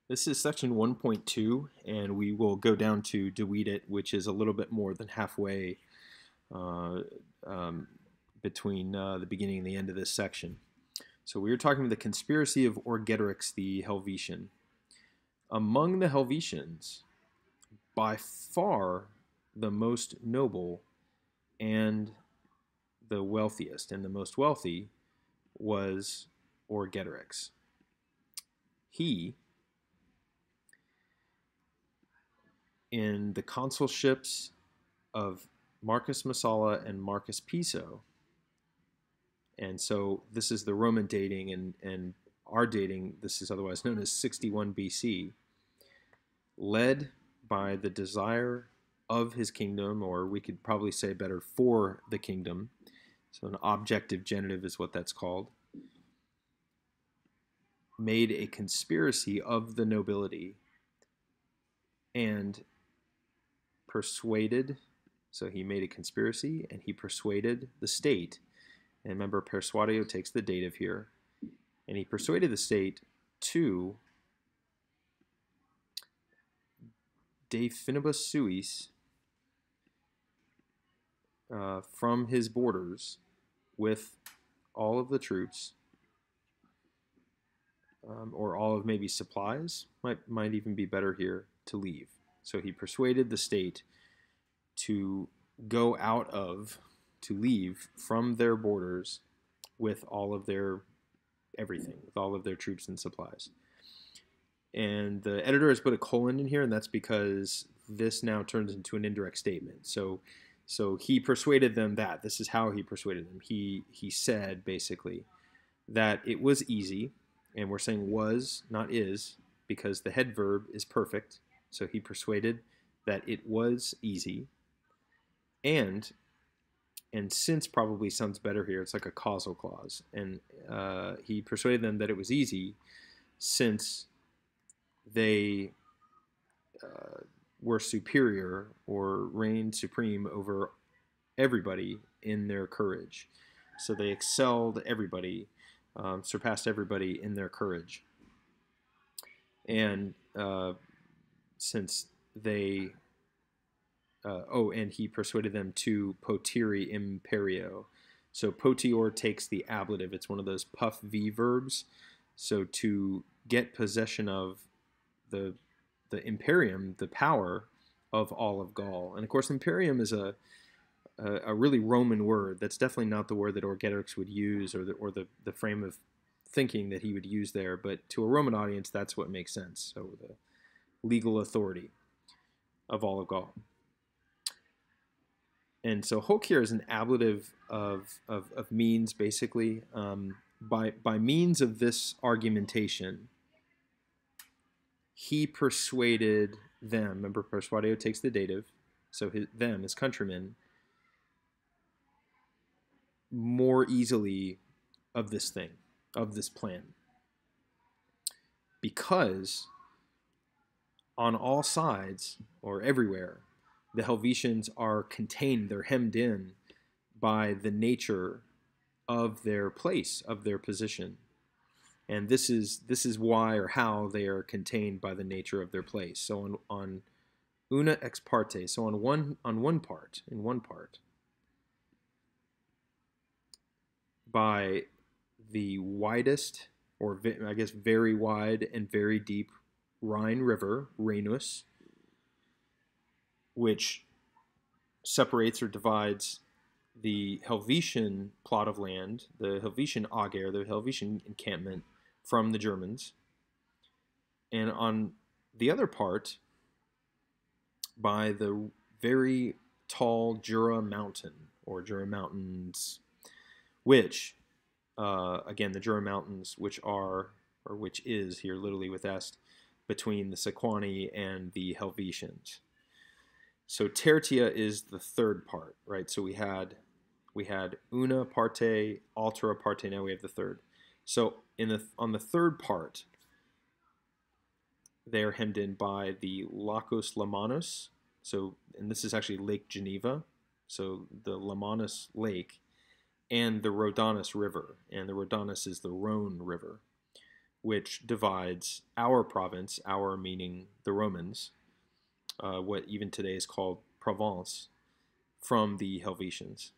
This is section 1.2, and we will go down to delete it, which is a little bit more than halfway uh, um, between the beginning and the end of this section. So we were talking about the conspiracy of Orgetorix the Helvetian. Among the Helvetians, by far the most noble and the wealthiest and the most wealthy was Orgetorix. He, in the consulships of Marcus Messala and Marcus Piso, and so this is the Roman dating, and our dating, this is otherwise known as 61 BC, led by the desire of his kingdom, or we could probably say better, for the kingdom. So an objective genitive is what that's called. Made a conspiracy of the nobility and persuaded, so he made a conspiracy and he persuaded the state. And remember, persuadio takes the dative here. And he persuaded the state to de finibus suis, from his borders with all of the troops, or all of maybe supplies, might even be better here, to leave. So he persuaded the state to go out of, to leave from their borders with all of their everything, with all of their troops and supplies. And the editor has put a colon in here, and that's because this now turns into an indirect statement. So he persuaded them that. This is how he persuaded them. He said, basically, that it was easy, and we're saying was, not is, because the head verb is perfect. So he persuaded that it was easy. And since probably sounds better here, it's like a causal clause. And he persuaded them that it was easy since they were superior or reigned supreme over everybody in their courage. So they excelled everybody, surpassed everybody in their courage. And since they, and he persuaded them to potiri imperio. So potior takes the ablative. It's one of those puff V verbs. So to get possession of the imperium, the power of all of Gaul. And of course, imperium is a really Roman word. That's definitely not the word that Orgetorix would use, or the frame of thinking that he would use there. But to a Roman audience, that's what makes sense. So the legal authority of all of Gaul. And so hoc here is an ablative of means, basically. By means of this argumentation, he persuaded them. Remember, persuadio takes the dative, so them, his countrymen, more easily of this thing, of this plan. Because on all sides, or everywhere, the Helvetians are contained, they're hemmed in by the nature of their place, of their position. And this is why or how they are contained by the nature of their place. So on una ex parte, so in one part, by the widest, or I guess very wide and very deep Rhine River, Rhenus, which separates or divides the Helvetian plot of land, the Helvetian Ager, the Helvetian encampment, from the Germans. And on the other part, by the very tall Jura Mountain, or Jura Mountains, which, again, the Jura Mountains, which are, or which is here literally with est, between the Sequani and the Helvetians. So tertia is the third part, right? So we had una parte, altera parte, now we have the third. So on the third part, they're hemmed in by the Lacus Lamanus. So, and this is actually Lake Geneva. So the Lamanus Lake and the Rhodanus River. And the Rhodanus is the Rhone River. which divides our province, our meaning the Romans, what even today is called Provence, from the Helvetians.